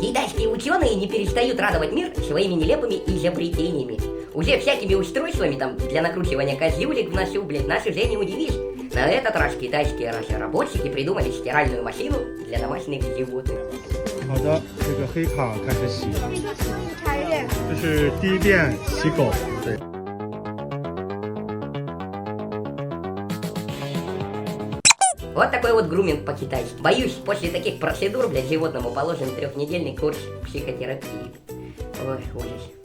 Китайские ученые не перестают радовать мир своими нелепыми изобретениями. Уже всякими устройствами там для накручивания козюлек в носу, нас уже не удивишь. На этот раз китайские разработчики придумали стиральную машину для домашних животных. 好的，这个黑卡开始洗，这个声音才练。这是第一遍洗狗，对。 Вот такой вот груминг по-китайски. Боюсь, после таких процедур, животному положен 3-недельный курс психотерапии. Ой, ужас.